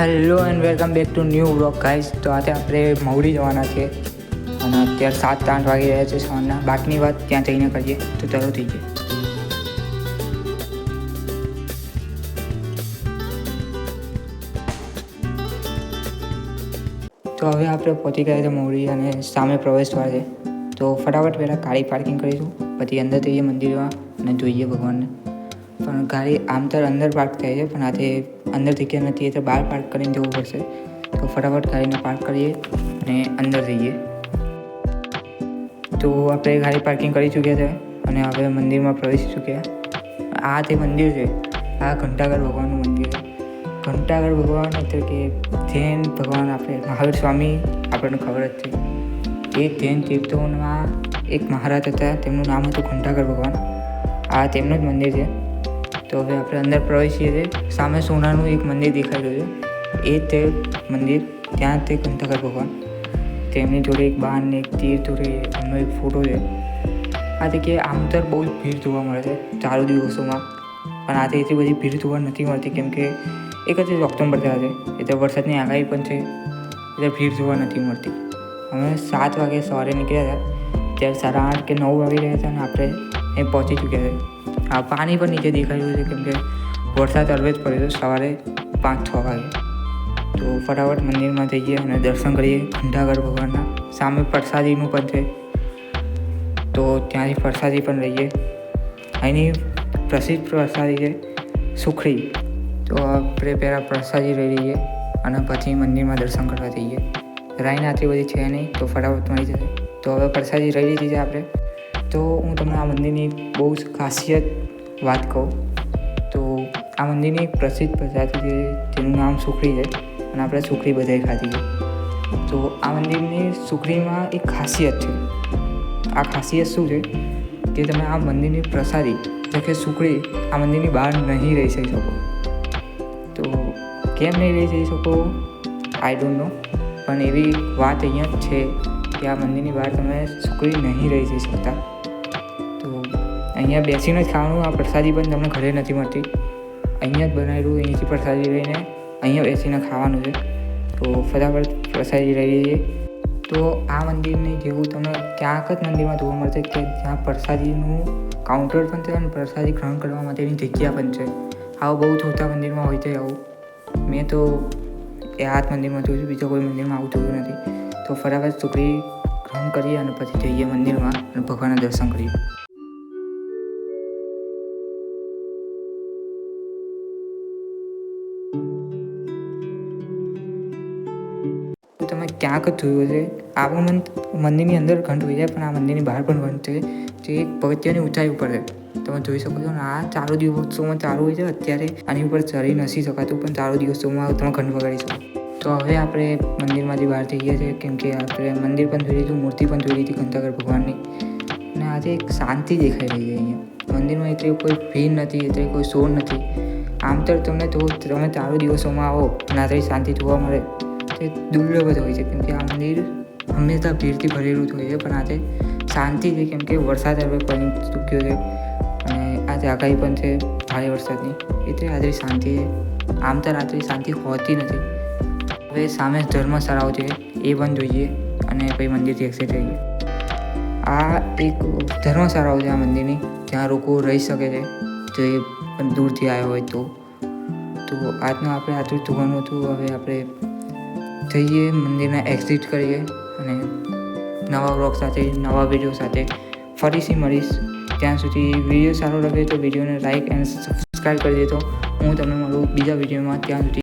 Hello and welcome back to new vlog guys. તો આજે આપણે મહુડી જવાના છીએ અને અત્યારે 7-8 વાગી રહ્યા છે સવારના. બાકીની વાત ત્યાં જઈને કરીએ તો ચાલો થઈ જાય. તો હવે આપણે પહોંચી ગયા છે મહુડી અને સામે પ્રવેશદ્વાર છે. તો ફટાફટ પહેલાં ગાડી પાર્કિંગ કરીશું, પછી અંદર જઈએ મંદિરમાં અને જોઈએ ભગવાનને. પણ ગાડી આમ તો અંદર પાર્ક થાય છે, પણ આજે અંદર જગ્યા નથી એટલે બહાર પાર્ક કરીને જવું પડશે. તો ફટાફટ ગાડીને પાર્ક કરીએ અને અંદર જઈએ. તો આપણે ગાડી પાર્કિંગ કરી ચૂક્યા છે અને હવે મંદિરમાં પ્રવેશી ચૂક્યા. આ જે મંદિર છે, આ ઘંટાઘર ભગવાનનું મંદિર છે. ઘંટાઘર ભગવાન એટલે કે જૈન ભગવાન, આપણે મહાવીર સ્વામી આપણને ખબર જ છે. એ જૈન તીર્થોમાં એક મહારાજ હતા, તેમનું નામ હતું ઘંટાઘર ભગવાન. આ તેમનું જ મંદિર છે. તો હવે આપણે અંદર પ્રવેશીએ છીએ. સામે સોનાનું એક મંદિર દેખાઈ રહ્યું છે, એ તે મંદિર, ત્યાં તે ઘંટાઘર ભગવાન. તેમની જોડે એક બાણ ને એક તીર જોડે એમનો એક ફોટો છે. આ જગ્યાએ આમ તો બહુ જ ભીડ જોવા મળે છે ચાલુ દિવસોમાં, પણ આજે એટલી બધી ભીડ જોવા નથી મળતી કેમ કે 31 ઓક્ટોબર થયા છે એટલે વરસાદની આગાહી પણ છે, એટલે ભીડ જોવા નથી મળતી. અમે 7 વાગે સવારે નીકળ્યા હતા, ત્યારે 8:30 કે 9 વાગી રહ્યા હતા અને આપણે અહીં પહોંચી ચૂક્યા છે. આ પાણી પણ નીચે દેખાઈ રહ્યું છે કેમ કે વરસાદ હળવે જ પડ્યો હતો સવારે 5-6 વાગે. તો ફટાફટ મંદિરમાં જઈએ અને દર્શન કરીએ ઘંટાઘર ભગવાનના. સામે પ્રસાદીનું પણ છે, તો ત્યાંથી પ્રસાદી પણ લઈએ. અહીંની પ્રસિદ્ધ પ્રસાદી છે સુખડી. તો આપણે પહેલાં પ્રસાદી લઈ લઈએ અને પછી મંદિરમાં દર્શન કરવા જઈએ. લાઈન આટલી બધી છે નહીં, તો ફટાફટ મળી જશે. તો હવે પ્રસાદી લઈ લીધી છે આપણે. તો હું તમને આ મંદિરની બહુ જ ખાસિયત વાત કહું તો આ મંદિરની એક પ્રસિદ્ધ પ્રજાતિ છે જેનું નામ સુખડી છે અને આપણે સુખડી બધાએ ખાધી છે. તો આ મંદિરની સુખડીમાં એક ખાસિયત છે. આ ખાસિયત શું છે કે તમે આ મંદિરની પ્રસાદી એટલે કે સુખડી આ મંદિરની બહાર નહીં રહી શકો. તો કેમ નહીં રહી જઈ શકો આઈ ડોન્ટ નો, પણ એવી વાત અહીંયા જ છે કે આ મંદિરની બહાર તમે સુખડી નહીં રહી જઈ શકતા. તો અહીંયા બેસીને જ ખાવાનું. આ પ્રસાદી પણ તમને ઘરે નથી મળતી, અહીંયા જ બનાવેલું, અહીંથી પ્રસાદી લઈને અહીંયા બેસીને ખાવાનું છે. તો ફટાફટ પ્રસાદી લઈ લઈએ. તો આ મંદિરની જેવું તમને ક્યાંક જ મંદિરમાં જોવા મળશે કે જ્યાં પ્રસાદીનું કાઉન્ટર પણ છે અને પ્રસાદી ગ્રહણ કરવા માટેની જગ્યા પણ છે. આવું બહુ મોટા મંદિરમાં હોય છે આવું. મેં તો એ આ જ મંદિરમાં જોયું, બીજા કોઈ મંદિરમાં આવું જોયું નથી. તો ફટાફટ સુખડી ગ્રહણ કરીએ અને પછી જઈએ મંદિરમાં અને ભગવાનના દર્શન કરીએ. તમે ક્યાંક જ જોયું હશે, આવું મંદિરની અંદર ઘંટ હોય જાય પણ આ મંદિરની બહાર પણ ઘંટ છે જે એક પગથિયાની ઊંચાઈ ઉપર છે. તમે જોઈ શકો છો ને, આ ચાલુ દિવસોમાં ચાલુ હોય છે. અત્યારે આની ઉપર ચડી નથી શકાતું, પણ ચાલુ દિવસોમાં તમે ઘંટ વગાડી શકો. તો હવે આપણે મંદિરમાંથી બહાર જઈએ છીએ કેમ કે આપણે મંદિર પણ જોઈ લીધું, મૂર્તિ પણ જોઈ લીધી ઘંટાઘર ભગવાનની. અને આજે એક શાંતિ દેખાઈ રહી છે અહીંયા મંદિરમાં. એટલે કોઈ ભીડ નથી, એટલે કોઈ શોર નથી. આમ તો તમે ચાલુ દિવસોમાં આવો અને આજે શાંતિ જોવા મળે તે દુર્લભ જ હોય છે કેમ કે આ મંદિર હંમેશા ભીડથી ભરેલું જ હોય છે. પણ આજે શાંતિ છે કેમ કે વરસાદ હવે પડી ચૂક્યો છે અને આજે આગાહી પણ છે ભારે વરસાદની, એટલે આજે શાંતિ છે. આમ તો રાત્રે શાંતિ હોતી નથી. હવે સામે ધર્મશાળાઓ છે એ પણ જોઈએ અને પછી મંદિરથી એક્ઝિટ રહીએ. આ એક ધર્મશાળાઓ છે આ મંદિરની, જ્યાં લોકો રહી શકે છે જે પણ દૂરથી આવ્યા હોય તો. આજનું આપણે આટલું જોવાનું હતું. હવે આપણે જઈએ મંદિરના એક્ઝિટ કરીએ અને નવા વ્લોગ સાથે, નવા વિડીયો સાથે ફરીથી મળીશ. ત્યાં સુધી વિડીયો સારો લાગે તો વિડીયોને લાઇક એન્ડ સબસ્ક્રાઈબ કરી દેજો. હું તમને મળું બીજા વિડીયોમાં. ત્યાં સુધી